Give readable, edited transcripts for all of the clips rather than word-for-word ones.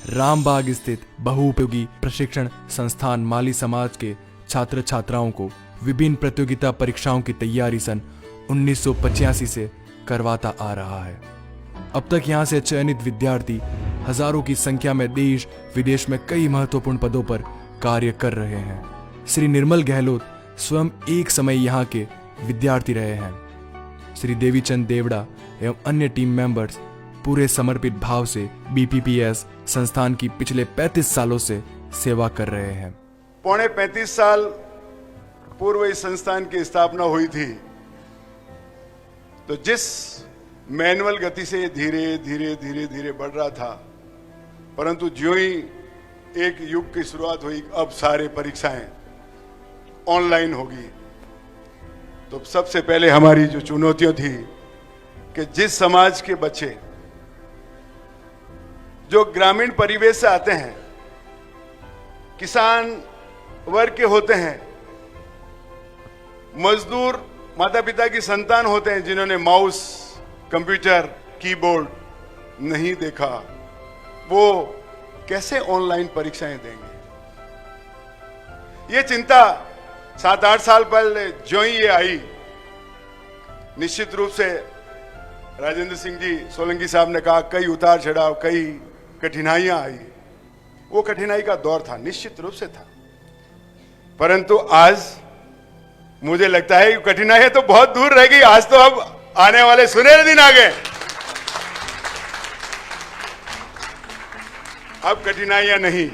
रामबाग स्थित बहुउपयोगी प्रशिक्षण संस्थान माली समाज के छात्र छात्राओं को विभिन्न प्रतियोगिता परीक्षाओं की तैयारी सन 1985 से करवाता आ रहा है। अब तक यहां से चयनित विद्यार्थी हजारों की संख्या में देश विदेश में कई महत्वपूर्ण पदों पर कार्य कर रहे हैं। श्री निर्मल गहलोत स्वयं एक समय यहाँ के विद्यार्थी रहे हैं। श्री देवीचंद देवड़ा एवं अन्य टीम मेंबर्स पूरे समर्पित भाव से बीपीपीएस संस्थान की पिछले 35 सालों से सेवा कर रहे हैं। पौने 35 साल पूर्व इस संस्थान की स्थापना हुई थी, तो जिस मैनुअल गति से धीरे धीरे धीरे धीरे बढ़ रहा था, परंतु ज्यों ही एक युग की शुरुआत हुई, अब सारे परीक्षाएं ऑनलाइन होगी, तो सबसे पहले हमारी जो चुनौतियां थी कि जिस समाज के बच्चे जो ग्रामीण परिवेश से आते हैं, किसान वर्ग के होते हैं, मजदूर माता पिता की संतान होते हैं, जिन्होंने माउस, कंप्यूटर, कीबोर्ड नहीं देखा, वो कैसे ऑनलाइन परीक्षाएं देंगे? ये चिंता 7-8 साल पहले जो ही ये आई, निश्चित रूप से राजेंद्र सिंह जी सोलंकी साहब ने कहा कई उतार चढ़ाव, कई कठिनाइयां आई। वो कठिनाई का दौर था, निश्चित रूप से था, परंतु आज मुझे लगता है कि कठिनाइयां तो बहुत दूर रह गई। आज तो अब आने वाले सुनहरे दिन आ गए। अब कठिनाइयां नहीं।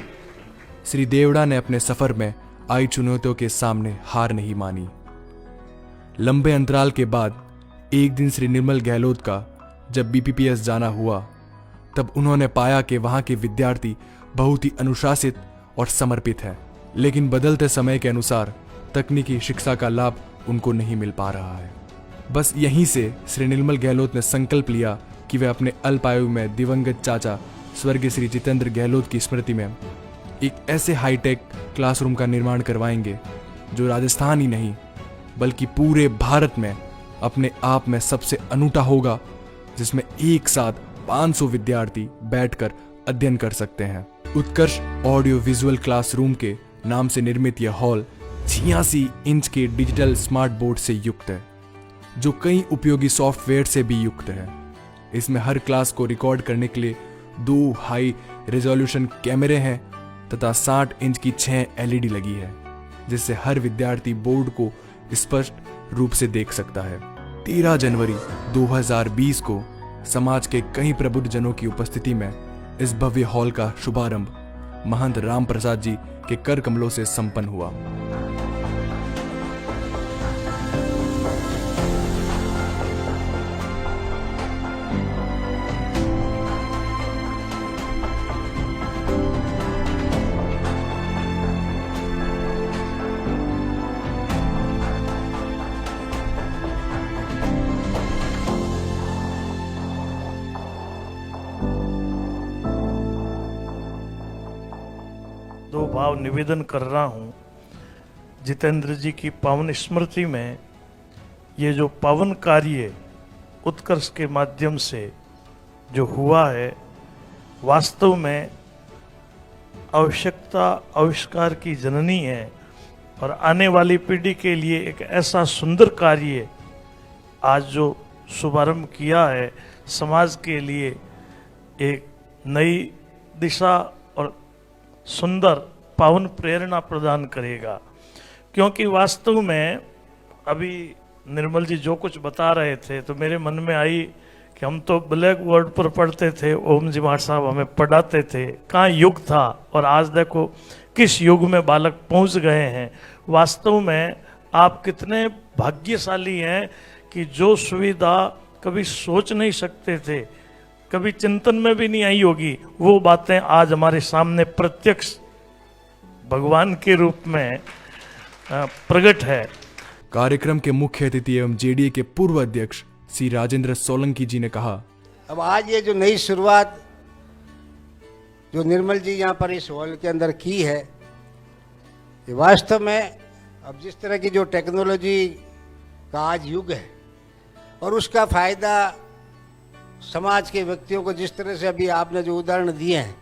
श्री देवड़ा ने अपने सफर में आई चुनौतियों के सामने हार नहीं मानी। लंबे अंतराल के बाद एक दिन श्री निर्मल गहलोत का जब बीपीपीएस जाना हुआ, तब उन्होंने पाया कि वहां के विद्यार्थी बहुत ही अनुशासित और समर्पित हैं, लेकिन बदलते समय के अनुसार तकनीकी शिक्षा का लाभ उनको नहीं मिल पा रहा है। बस यहीं से श्री निर्मल गहलोत ने संकल्प लिया कि वे अपने अल्पायु में दिवंगत चाचा स्वर्गीय श्री जितेंद्र गहलोत की स्मृति में एक ऐसे हाईटेक क्लासरूम का निर्माण करवाएंगे जो राजस्थान ही नहीं बल्कि पूरे भारत में अपने आप में सबसे अनूठा होगा, जिसमें एक साथ 500 विद्यार्थी बैठकर अध्ययन कर सकते हैं। उत्कर्ष ऑडियो विजुअल क्लासरूम के नाम से निर्मित यह हॉल 86 इंच के डिजिटल स्मार्ट बोर्ड से युक्त है, जो कई उपयोगी सॉफ्टवेयर से भी युक्त है। इसमें हर क्लास को रिकॉर्ड करने के लिए 2 हाई रेजोल्यूशन कैमरे हैं तथा 60 इंच की 6 एलईडी लगी है, जिससे हर विद्यार्थी बोर्ड को स्पष्ट रूप से देख सकता है। 13 जनवरी 2020 को समाज के कई प्रबुद्ध जनों की उपस्थिति में इस भव्य हॉल का शुभारंभ महंत राम प्रसाद जी के कर कमलों से संपन्न हुआ। दो भाव निवेदन कर रहा हूँ। जितेंद्र जी की पावन स्मृति में ये जो पावन कार्य उत्कर्ष के माध्यम से जो हुआ है, वास्तव में आवश्यकता आविष्कार की जननी है और आने वाली पीढ़ी के लिए एक ऐसा सुंदर कार्य आज जो शुभारंभ किया है, समाज के लिए एक नई दिशा और सुंदर पावन प्रेरणा प्रदान करेगा। क्योंकि वास्तव में अभी निर्मल जी जो कुछ बता रहे थे तो मेरे मन में आई कि हम तो ब्लैक बोर्ड पर पढ़ते थे, ओम जी मार साहब हमें पढ़ाते थे, कहाँ युग था, और आज देखो किस युग में बालक पहुंच गए हैं। वास्तव में आप कितने भाग्यशाली हैं कि जो सुविधा कभी सोच नहीं सकते थे, कभी चिंतन में भी नहीं आई होगी, वो बातें आज हमारे सामने प्रत्यक्ष भगवान के रूप में प्रकट है। कार्यक्रम के मुख्य अतिथि एवं जेडीए के पूर्व अध्यक्ष श्री राजेंद्र सोलंकी जी ने कहा, अब आज ये जो नई शुरुआत जो निर्मल जी यहाँ पर इस हॉल के अंदर की है, ये वास्तव में अब जिस तरह की जो टेक्नोलॉजी का आज युग है और उसका फायदा समाज के व्यक्तियों को जिस तरह से अभी आपने जो उदाहरण दिए हैं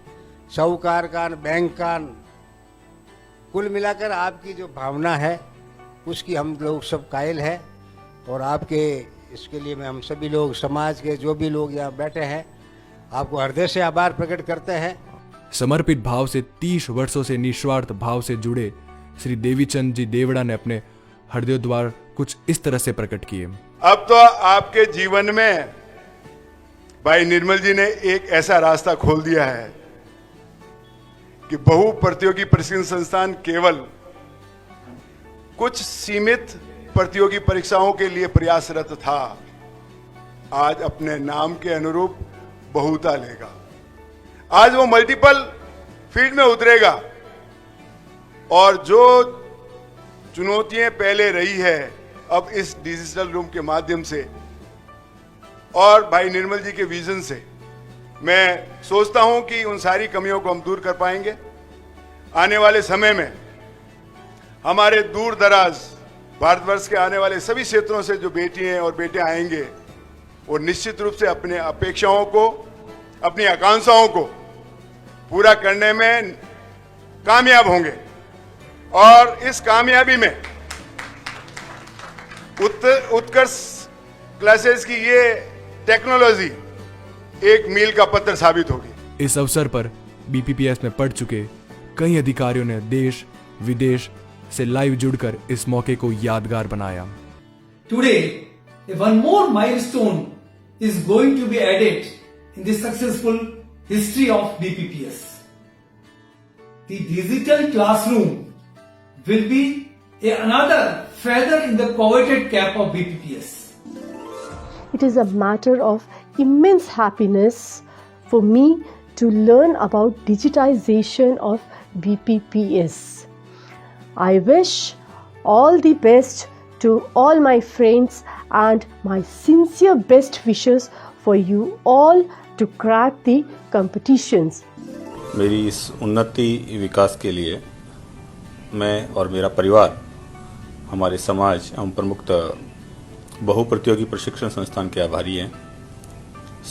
साहूकार कान, बैंक कान, कुल मिलाकर आपकी जो भावना है उसकी हम लोग सब कायल है। और आपके इसके लिए मैं हम सभी लोग समाज के जो भी लोग यहाँ बैठे हैं आपको हृदय से आभार प्रकट करते हैं। समर्पित भाव से 30 वर्षों से निस्वार्थ भाव से जुड़े श्री देवीचंद जी देवड़ा ने अपने हृदयोद्वार कुछ इस तरह से प्रकट किए। अब तो आपके जीवन में भाई निर्मल जी ने एक ऐसा रास्ता खोल दिया है कि बहु प्रतियोगी प्रशिक्षण संस्थान केवल कुछ सीमित प्रतियोगी परीक्षाओं के लिए प्रयासरत था, आज अपने नाम के अनुरूप बहुता लेगा। आज वो मल्टीपल फील्ड में उतरेगा और जो चुनौतियां पहले रही है अब इस डिजिटल रूम के माध्यम से और भाई निर्मल जी के विजन से मैं सोचता हूं कि उन सारी कमियों को हम दूर कर पाएंगे। आने वाले समय में हमारे दूर दराज भारतवर्ष के आने वाले सभी क्षेत्रों से जो बेटियां और बेटे आएंगे वो निश्चित रूप से अपने अपेक्षाओं को, अपनी आकांक्षाओं को पूरा करने में कामयाब होंगे और इस कामयाबी में उत्कर्ष क्लासेस की ये टेक्नोलॉजी एक मील का पत्थर साबित होगी। इस अवसर पर बीपीपीएस में पढ़ चुके कई अधिकारियों ने देश विदेश से लाइव जुड़कर इस मौके को यादगार बनाया। Today, one more milestone is going to be added in the successful history of BPPS. The digital classroom will be another feather in the coveted cap of BPPS. It is a matter of immense happiness for me to learn about digitization of BPPS. I wish all the best to all my friends and my sincere best wishes for you all to crack the competitions. मेरी इस उन्नति विकास के लिए मैं और मेरा परिवार हमारे समाज एवं प्रमुखतः बहु प्रतियोगी प्रशिक्षण संस्थान के आभारी हैं।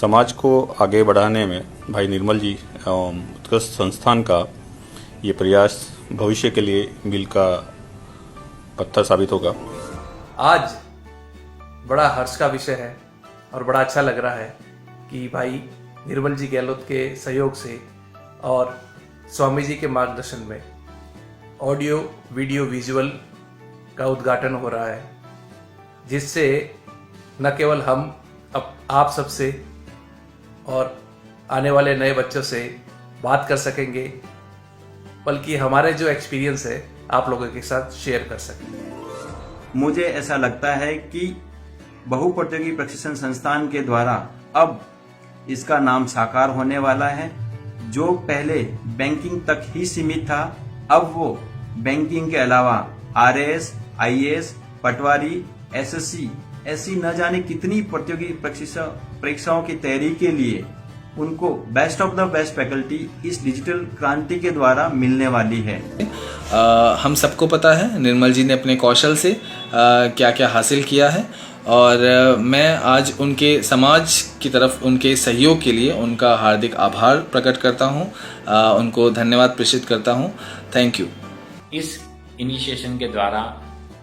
समाज को आगे बढ़ाने में भाई निर्मल जी एवं उत्कृष्ट संस्थान का ये प्रयास भविष्य के लिए मील का पत्थर साबित होगा। आज बड़ा हर्ष का विषय है और बड़ा अच्छा लग रहा है कि भाई निर्मल जी गहलोत के सहयोग से और स्वामी जी के मार्गदर्शन में ऑडियो वीडियो विजुअल का उद्घाटन हो रहा है, जिससे न केवल हम आप सबसे और आने वाले नए बच्चों से बात कर सकेंगे, बल्कि हमारे जो एक्सपीरियंस है आप लोगों के साथ शेयर कर सकेंगे। मुझे ऐसा लगता है कि बहु प्रतियोगी प्रशिक्षण संस्थान के द्वारा अब इसका नाम साकार होने वाला है। जो पहले बैंकिंग तक ही सीमित था, अब वो बैंकिंग के अलावा आरएएस, आईएएस, पटवारी, एसएससी ऐसी न जाने कितनी प्रतियोगी परीक्षाओं की तैयारी के लिए उनको best of the best faculty इस डिजिटल क्रांति के द्वारा मिलने वाली है। हम सबको पता है निर्मल जी ने अपने कौशल से क्या क्या हासिल किया है और मैं आज उनके समाज की तरफ उनके सहयोग के लिए उनका हार्दिक आभार प्रकट करता हूं, उनको धन्यवाद प्रेषित करता हूं। Thank you. इस इनिशिएशन के द्वारा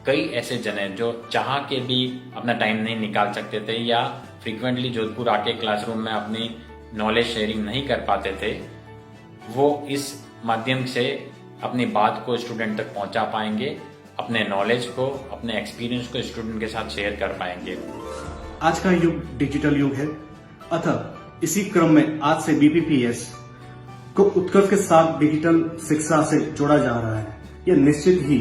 कई ऐसे जन हैं जो चाह के भी अपना टाइम नहीं निकाल सकते थे या फ्रीक्वेंटली जोधपुर आके क्लासरूम में अपनी नॉलेज शेयरिंग नहीं कर पाते थे, वो इस माध्यम से अपनी बात को स्टूडेंट तक पहुंचा पाएंगे, अपने नॉलेज को, अपने एक्सपीरियंस को स्टूडेंट के साथ शेयर कर पाएंगे। आज का युग डिजिटल युग है, अतः इसी क्रम में आज से बीपीपीएस को उत्कर्ष के साथ डिजिटल शिक्षा से जोड़ा जा रहा है। यह निश्चित ही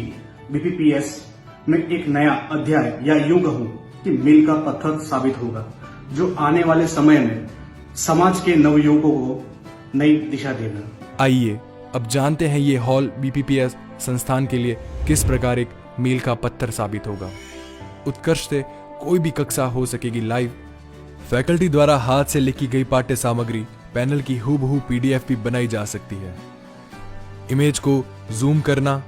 बीपीपीएस में एक नया अध्याय या यूं कहूं कि मील का पत्थर साबित होगा, जो आने वाले समय में समाज के नवयुवकों को नई दिशा देगा। आइए अब जानते हैं ये हॉल बीपीपीएस संस्थान के लिए किस प्रकार एक मील का पत्थर साबित होगा। उत्कर्ष से कोई भी कक्षा हो सकेगी लाइव। फैकल्टी द्वारा हाथ से लिखी गई पाठ्य सामग्री पैनल की हूबहू पीडीएफ भी बनाई जा सकती है। इमेज को जूम करना,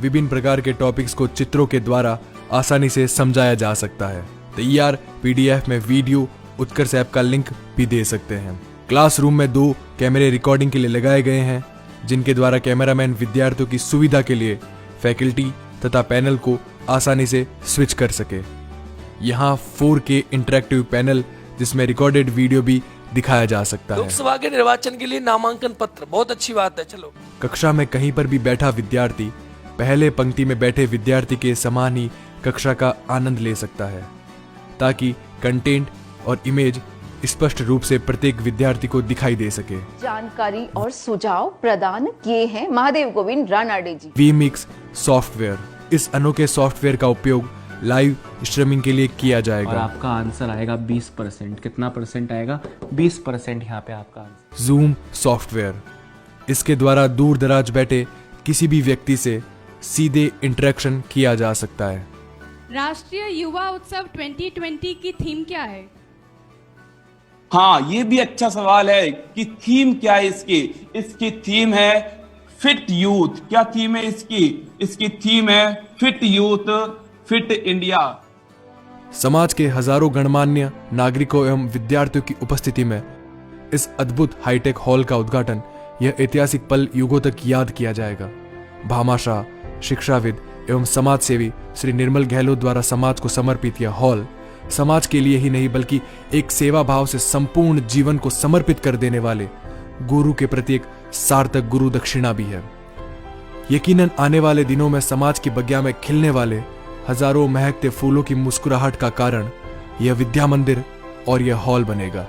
विभिन्न प्रकार के टॉपिक्स को चित्रों के द्वारा आसानी से समझाया जा सकता है। तैयार पीडीएफ में वीडियो उत्कर्ष ऐप का लिंक भी दे सकते हैं। क्लासरूम में 2 कैमरे रिकॉर्डिंग के लिए लगाए गए हैं, जिनके द्वारा कैमरामैन विद्यार्थियों की सुविधा के लिए फैकल्टी तथा पैनल को आसानी से स्विच कर सके। यहाँ 4K इंटरेक्टिव पैनल जिसमें रिकॉर्डेड वीडियो भी दिखाया जा सकता है। लोकसभा के निर्वाचन के लिए नामांकन पत्र, बहुत अच्छी बात है। चलो, कक्षा में कहीं पर भी बैठा विद्यार्थी पहले पंक्ति में बैठे विद्यार्थी के समान ही कक्षा का आनंद ले सकता है, ताकि कंटेंट और इमेज स्पष्ट रूप से प्रत्येक विद्यार्थी को दिखाई दे सके। जानकारी और सुझाव प्रदान किए हैं महादेव गोविंद रानाडे जी। वीमिक्स सॉफ्टवेयर, इस अनोखे सॉफ्टवेयर का उपयोग लाइव स्ट्रीमिंग के लिए किया जाएगा। और आपका आंसर आएगा 20%। कितना परसेंट आएगा? 20% यहाँ पे आपका आंसर। जूम सॉफ्टवेयर, इसके द्वारा दूर दराज बैठे किसी भी व्यक्ति से सीधे इंटरेक्शन किया जा सकता है। राष्ट्रीय युवा उत्सव 2020 की थीम क्या है? हाँ, ये भी अच्छा सवाल है कि थीम क्या है इसकी। इसकी थीम है फिट यूथ। क्या थीम है इसकी? इसकी थीम है फिट यूथ फिट इंडिया। समाज के हजारों गणमान्य नागरिकों एवं विद्यार्थियों की उपस्थिति में इस अद्भुत हाईटेक हॉल का उद्घाटन, यह ऐतिहासिक पल युगों तक याद किया जाएगा। भामाशाह, शिक्षाविद एवं समाज सेवी श्री निर्मल गहलोत द्वारा समाज को समर्पित यह हॉल समाज के लिए ही नहीं बल्कि एक सेवा भाव से संपूर्ण जीवन को समर्पित कर देने वाले गुरु के प्रति एक सार्थक गुरु दक्षिणा भी है। यकीनन आने वाले दिनों में समाज की बगिया में खिलने वाले हजारों महकते फूलों की मुस्कुराहट का कारण यह विद्या मंदिर और यह हॉल बनेगा।